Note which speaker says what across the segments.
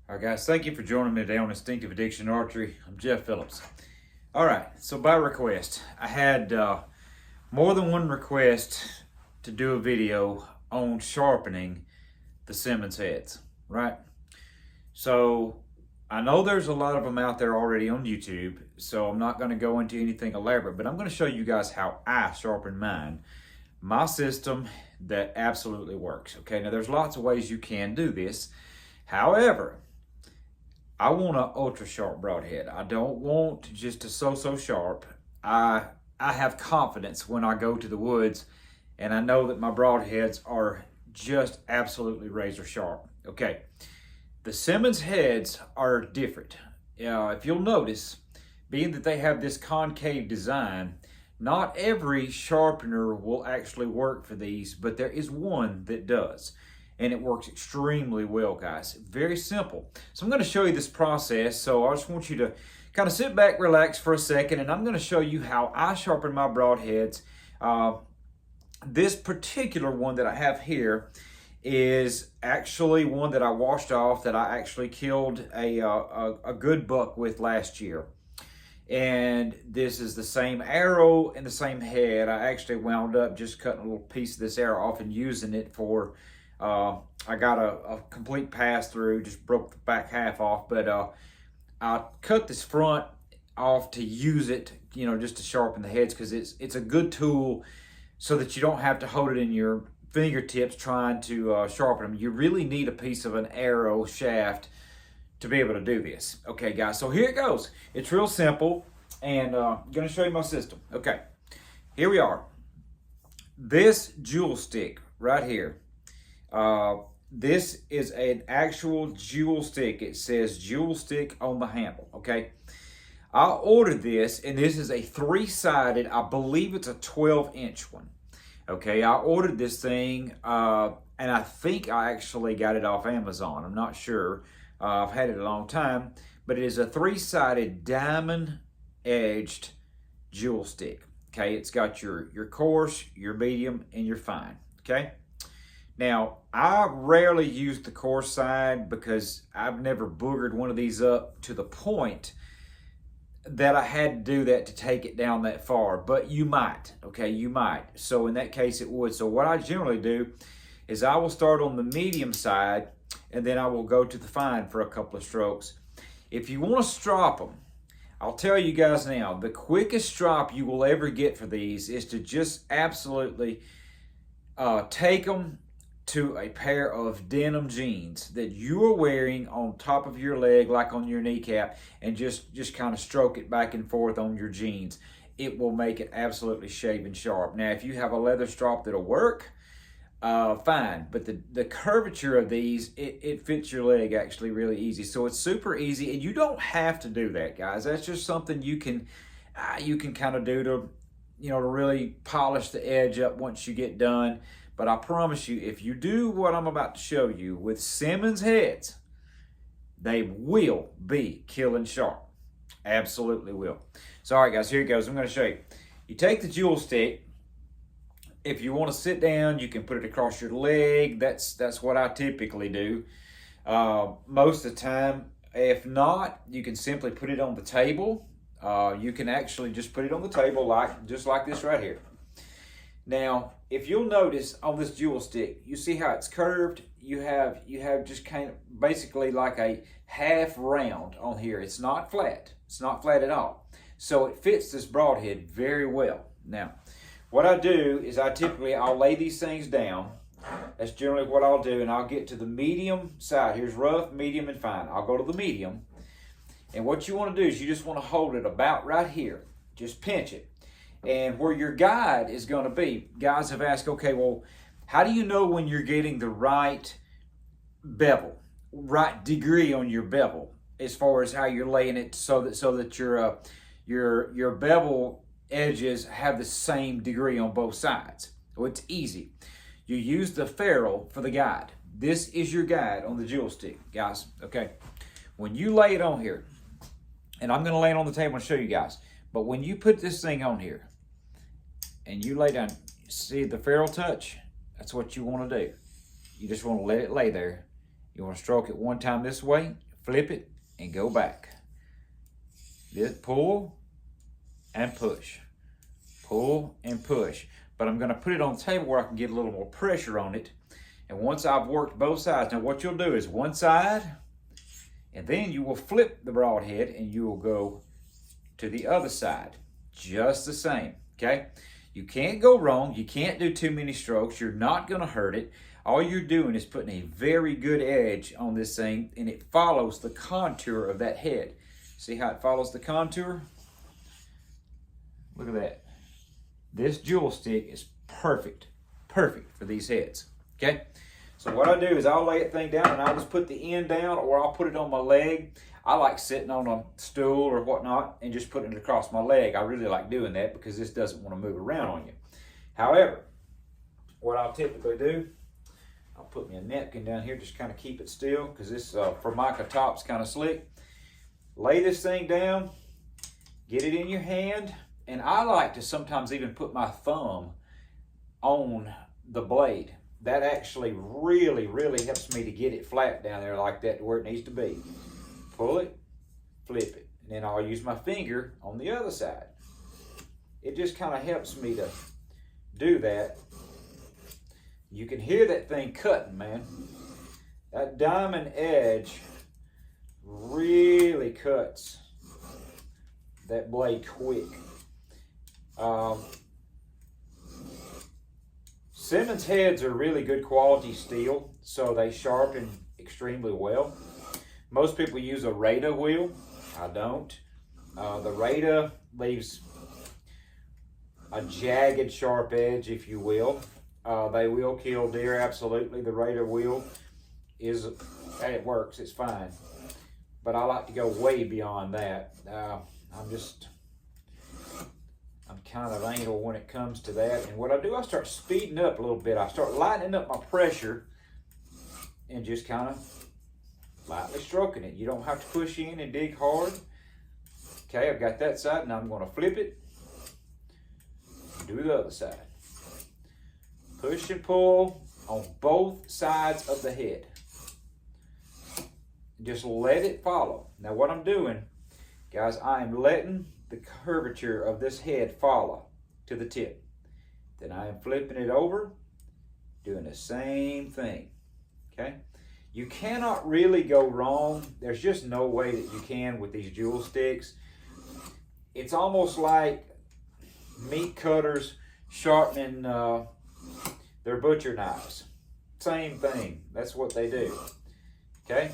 Speaker 1: All right, guys, thank you for joining me today on Instinctive Addiction Archery. I'm Jeff Phillips. All right, so by request, I had more than one request to do a video on sharpening the Simmons heads, right? So I know there's a lot of them out there already on YouTube, so I'm not going to go into anything elaborate, but I'm going to show you guys how I sharpen mine, my system that absolutely works. Okay, now there's lots of ways you can do this. However, I want an ultra sharp broadhead. I don't want just a so-so sharp. I have confidence when I go to the woods and I know that my broadheads are just absolutely razor sharp. Okay, the Simmons heads are different. If you'll notice, being that they have this concave design, not every sharpener will actually work for these, but there is one that does. And it works extremely well, guys. Very simple. So I'm going to show you this process. So I just want you to kind of sit back, relax for a second, and I'm going to show you how I sharpen my broadheads. This particular one that I have here is actually one that I washed off that I actually killed a good buck with last year. And this is the same arrow and the same head. I actually wound up just cutting a little piece of this arrow off and using it for I got a complete pass through, just broke the back half off, but I cut this front off to use it, you know, just to sharpen the heads, because it's a good tool so that you don't have to hold it in your fingertips trying to sharpen them. You really need a piece of an arrow shaft to be able to do this. Okay, guys, so here it goes. It's real simple, and I'm going to show you my system. Okay, here we are. This jewel stick right here. This is an actual jewel stick. It says jewel stick on the handle, okay? I ordered this, and this is a 3-sided, I believe it's a 12-inch one, okay? I ordered this thing, and I think I actually got it off Amazon. I'm not sure. I've had it a long time, but it is a 3-sided diamond-edged jewel stick, okay? It's got your coarse, your medium, and your fine, okay? Now, I rarely use the coarse side because I've never boogered one of these up to the point that I had to do that to take it down that far. But you might, okay, you might. So in that case, it would. So what I generally do is I will start on the medium side, and then I will go to the fine for a couple of strokes. If you want to strop them, I'll tell you guys now, the quickest strop you will ever get for these is to just absolutely take them to a pair of denim jeans that you are wearing on top of your leg, like on your kneecap, and just kind of stroke it back and forth on your jeans. It will make it absolutely shaving sharp. Now, if you have a leather strop that'll work, fine. But the curvature of these, it fits your leg actually really easy. So it's super easy, and you don't have to do that, guys. That's just something you can kind of do to, you know, to really polish the edge up once you get done. But I promise you, if you do what I'm about to show you with Simmons heads, they will be killing sharp. Absolutely will. So, all right, guys, here it goes. I'm going to show you. You take the jewel stick. If you want to sit down, you can put it across your leg. That's what I typically do most of the time. If not, you can simply put it on the table. You can actually just put it on the table just like this right here. Now, if you'll notice on this jewel stick, you see how it's curved? You have just kind of basically like a half round on here. It's not flat. It's not flat at all. So it fits this broadhead very well. Now, what I do is I'll lay these things down. That's generally what I'll do, and I'll get to the medium side. Here's rough, medium, and fine. I'll go to the medium. And what you want to do is you just want to hold it about right here. Just pinch it. And where your guide is going to be, guys have asked, okay, well, how do you know when you're getting the right bevel, right degree on your bevel, as far as how you're laying it so that your bevel edges have the same degree on both sides? Well, it's easy. You use the ferrule for the guide. This is your guide on the jewel stick, guys. Okay, when you lay it on here, and I'm going to lay it on the table and show you guys, but when you put this thing on here and you lay down, see the ferrule touch? That's what you want to do. You just want to let it lay there. You want to stroke it one time this way, flip it, and go back. Just pull and push. Pull and push. But I'm going to put it on the table where I can get a little more pressure on it. And once I've worked both sides, now what you'll do is one side, and then you will flip the broadhead and you will go to the other side. Just the same, okay? You can't go wrong. You can't do too many strokes. You're not going to hurt it. All you're doing is putting a very good edge on this thing, and it follows the contour of that head. See how it follows the contour? Look at that. This jewel stick is perfect for these heads, okay? So what I do is I'll lay that thing down and I'll just put the end down, or I'll put it on my leg. I like sitting on a stool or whatnot and just putting it across my leg. I really like doing that because this doesn't want to move around on you. However, what I'll typically do, I'll put me a napkin down here, just kind of keep it still because this Formica top's kind of slick. Lay this thing down, get it in your hand, and I like to sometimes even put my thumb on the blade. That actually really helps me to get it flat down there like that to where it needs to be. Pull it, flip it, and then I'll use my finger on the other side. It just kind of helps me to do that. You can hear that thing cutting, man. That diamond edge really cuts that blade quick. Simmons heads are really good quality steel, so they sharpen extremely well. Most people use a Rada wheel. I don't. The Rada leaves a jagged, sharp edge, if you will. They will kill deer, absolutely. The Rada wheel it works, it's fine. But I like to go way beyond that. I'm kind of anal when it comes to that. And what I do, I start speeding up a little bit. I start lightening up my pressure and just kind of lightly stroking it. You don't have to push in and dig hard. Okay, I've got that side. Now I'm going to flip it. Do the other side. Push and pull on both sides of the head. Just let it follow. Now what I'm doing, guys, I am letting the curvature of this head follow to the tip. Then I am flipping it over, doing the same thing, okay? You cannot really go wrong. There's just no way that you can with these jewel sticks. It's almost like meat cutters sharpening their butcher knives. Same thing, that's what they do, okay?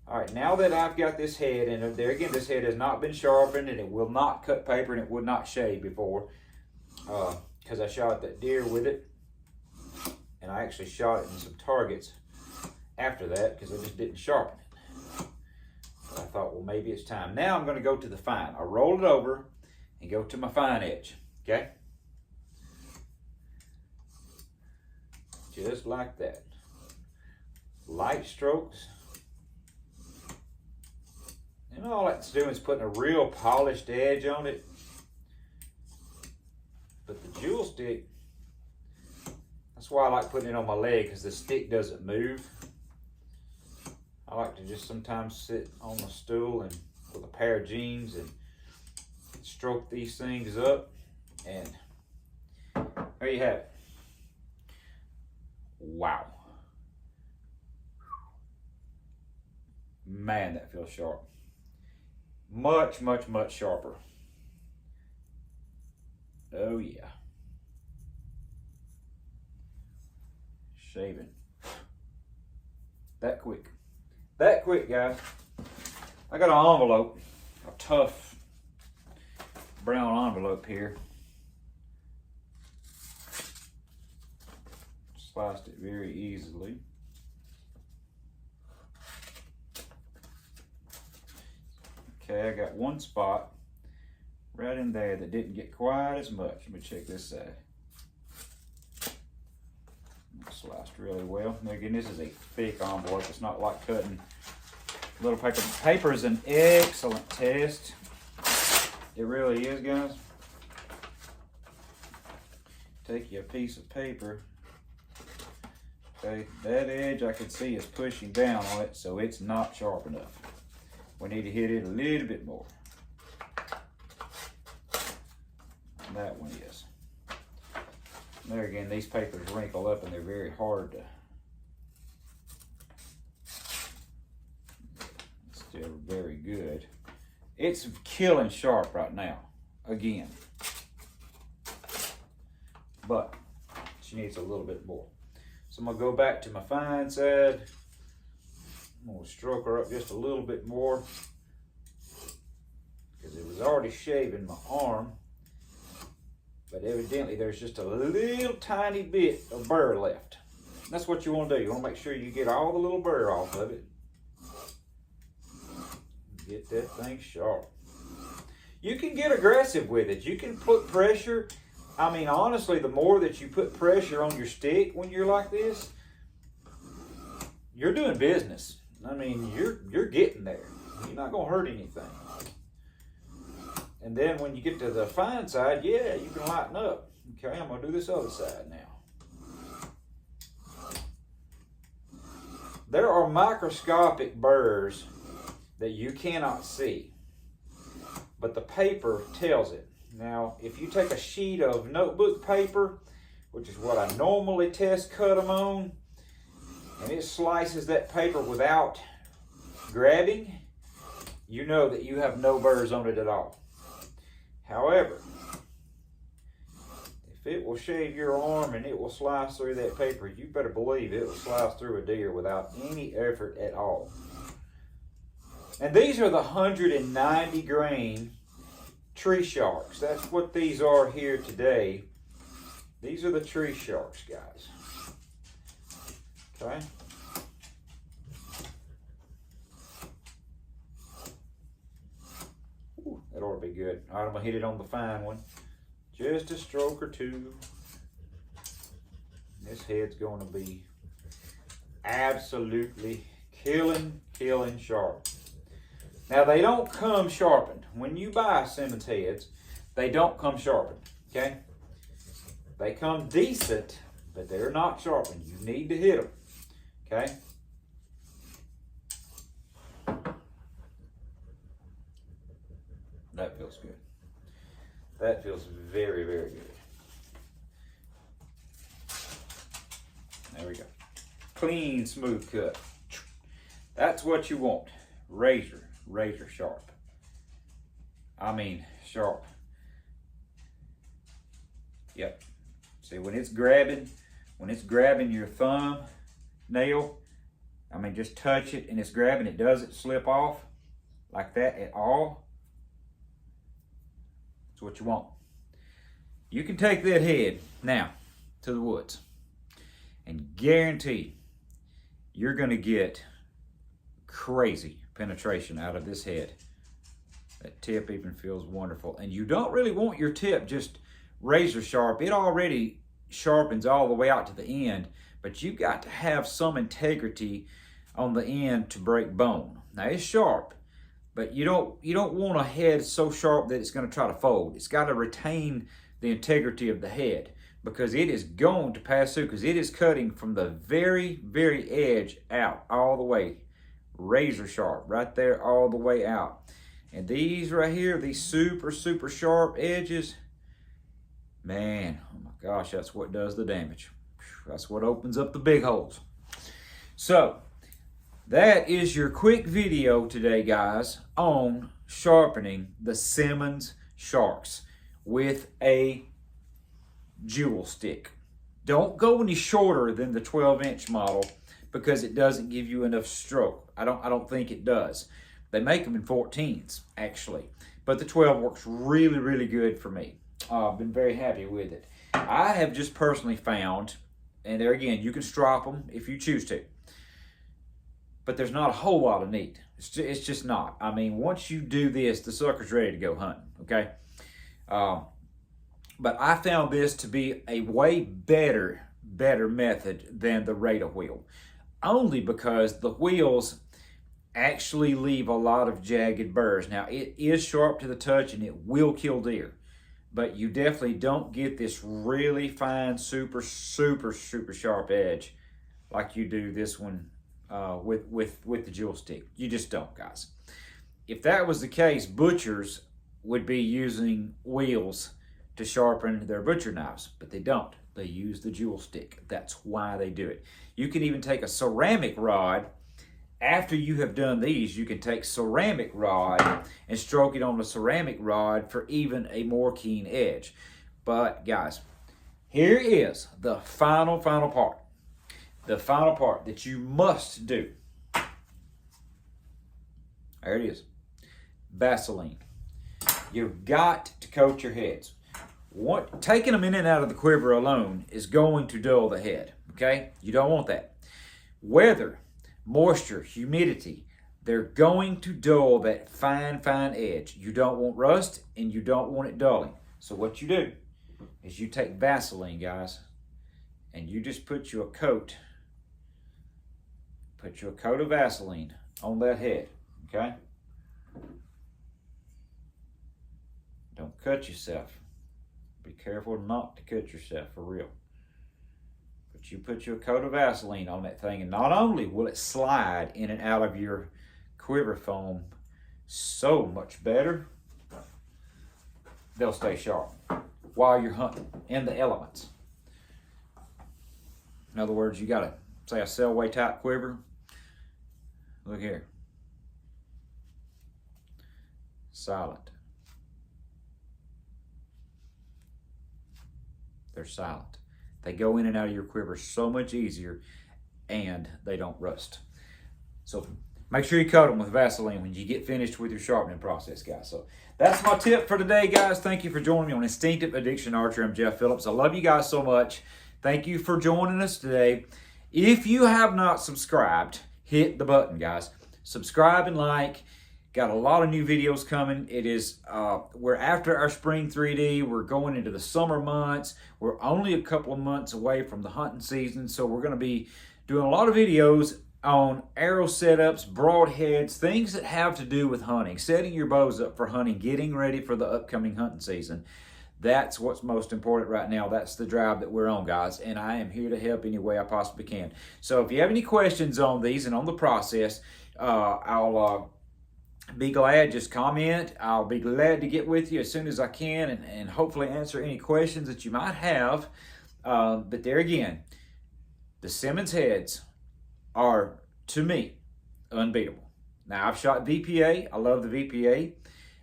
Speaker 1: All right, now that I've got this head, and there again, this head has not been sharpened, and it will not cut paper, and it would not shave before, because I shot that deer with it, and I actually shot it in some targets after that, because I just didn't sharpen it. So I thought, well, maybe it's time. Now I'm going to go to the fine. I roll it over and go to my fine edge, okay? Just like that. Light strokes. And all that's doing is putting a real polished edge on it. But the jewel stick, that's why I like putting it on my leg, because the stick doesn't move. I like to just sometimes sit on a stool and with a pair of jeans and stroke these things up. And there you have it. Wow. Man, that feels sharp. Much sharper. Oh yeah. Shaving. That quick. That quick, guys. I got an envelope, a tough brown envelope here. Sliced it very easily. Okay, I got one spot right in there that didn't get quite as much. Let me check this side. Sliced really well. Now again, this is a thick envelope. It's not like cutting little paper. Paper is an excellent test. It really is, guys. Take you a piece of paper. Okay, that edge I can see is pushing down on it, so it's not sharp enough. We need to hit it a little bit more. That one is. There again, these papers wrinkle up and they're very hard to. Still very good. It's killing sharp right now, again. But she needs a little bit more. So I'm gonna go back to my fine side. I'm gonna stroke her up just a little bit more because it was already shaving my arm. But evidently there's just a little tiny bit of burr left. That's what you want to do. You want to make sure you get all the little burr off of it. Get that thing sharp. You can get aggressive with it. You can put pressure. I mean, honestly, the more that you put pressure on your stick when you're like this, you're doing business. I mean, you're getting there. You're not going to hurt anything. And then when you get to the fine side, yeah, you can lighten up. Okay, I'm going to do this other side now. There are microscopic burrs that you cannot see, but the paper tells it. Now, if you take a sheet of notebook paper, which is what I normally test cut them on, and it slices that paper without grabbing, you know that you have no burrs on it at all. However, if it will shave your arm and it will slice through that paper, you better believe it will slice through a deer without any effort at all. And these are the 190 grain tree sharks. That's what these are here today. These are the tree sharks, guys. Okay. Ooh, that ought to be good. All right, I'm gonna hit it on the fine one. Just a stroke or two. This head's gonna be absolutely killing sharp. Now, they don't come sharpened. When you buy Simmons heads, they don't come sharpened, okay? They come decent, but they're not sharpened. You need to hit them, okay? That feels good. That feels very, very good. There we go. Clean, smooth cut. That's what you want. Razor sharp. I mean, sharp. Yep. See, when it's grabbing your thumb nail, I mean, just touch it and it's grabbing, it doesn't slip off like that at all. That's what you want. You can take that head now to the woods and guarantee you're going to get crazy penetration out of this head. That tip even feels wonderful. And you don't really want your tip just razor sharp. It already sharpens all the way out to the end, but you've got to have some integrity on the end to break bone. Now, it's sharp, but you don't want a head so sharp that it's going to try to fold. It's got to retain the integrity of the head because it is going to pass through, because it is cutting from the very, very edge out all the way. Razor sharp right there all the way out. And these right here, these super sharp edges, man, oh my gosh, that's what does the damage. That's what opens up the big holes. So that is your quick video today, guys, on sharpening the Simmons sharks with a jewel stick. Don't go any shorter than the 12-inch model because it doesn't give you enough stroke. I don't think it does. They make them in 14s, actually. But the 12 works really, really good for me. I've been very happy with it. I have just personally found, and there again, you can strop them if you choose to, but there's not a whole lot of need. It's just not. I mean, once you do this, the sucker's ready to go hunting, okay? But I found this to be a way better method than the radar wheel, only because the wheels actually leave a lot of jagged burrs. Now, it is sharp to the touch and it will kill deer, but you definitely don't get this really fine, super sharp edge like you do this one with the jewel stick. You just don't, guys. if that was the case, butchers would be using wheels to sharpen their butcher knives, but they don't. They use the jewel stick. That's why they do it. You can even take a ceramic rod. After you have done these, you can take ceramic rod and stroke it on the ceramic rod for even a more keen edge. But guys, here is the final part. The final part that you must do. There it is. Vaseline. You've got to coat your heads. Taking them in and out of the quiver alone is going to dull the head, okay? You don't want that. Weather, moisture, humidity, they're going to dull that fine edge. You don't want rust and you don't want it dulling. So what you do is you take Vaseline, guys, and you just put you a coat of Vaseline on that head, okay? Don't cut yourself. Be careful not to cut yourself, for real. But you put your coat of Vaseline on that thing, and not only will it slide in and out of your quiver foam so much better, they'll stay sharp while you're hunting in the elements. In other words, you got to, say, a Selway type quiver. Look here. Silent. They're silent. They go in and out of your quiver so much easier, and they don't rust. So make sure you coat them with Vaseline when you get finished with your sharpening process, guys. So that's my tip for today, guys. Thank you for joining me on Instinctive Addiction Archery. I'm Jeff Phillips. I love you guys so much. Thank you for joining us today. If you have not subscribed, hit the button, guys. Subscribe and like. Got a lot of new videos coming. It is, we're after our spring 3D. We're going into the summer months. We're only a couple of months away from the hunting season. So we're going to be doing a lot of videos on arrow setups, broadheads, things that have to do with hunting, setting your bows up for hunting, getting ready for the upcoming hunting season. That's what's most important right now. That's the drive that we're on, guys. And I am here to help any way I possibly can. So if you have any questions on these and on the process, I'll be glad. Just comment. I'll be glad to get with you as soon as I can and hopefully answer any questions that you might have. But there again, the Simmons heads are, to me, unbeatable. Now, I've shot VPA. I love the VPA.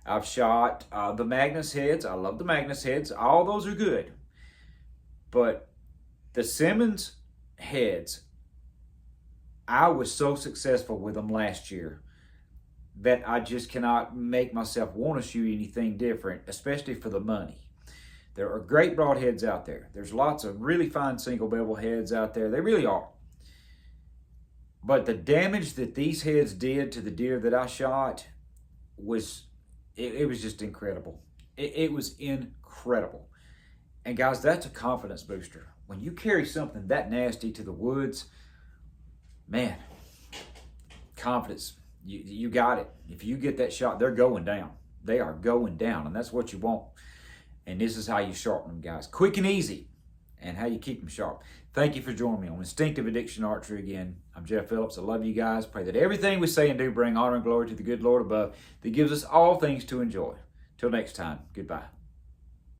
Speaker 1: I've shot the Magnus heads. I love the Magnus heads. All those are good. But the Simmons heads, I was so successful with them last year that I just cannot make myself want to shoot anything different, especially for the money. There are great broadheads out there. There's lots of really fine single bevel heads out there. They really are. But the damage that these heads did to the deer that I shot was, it was just incredible. It was incredible. And guys, that's a confidence booster. When you carry something that nasty to the woods, man, confidence. You got it. If you get that shot, they're going down. They are going down, and that's what you want. And this is how you sharpen them, guys. Quick and easy, and how you keep them sharp. Thank you for joining me on Instinctive Addiction Archery again. I'm Jeff Phillips. I love you guys. Pray that everything we say and do bring honor and glory to the good Lord above that gives us all things to enjoy. Till next time, goodbye.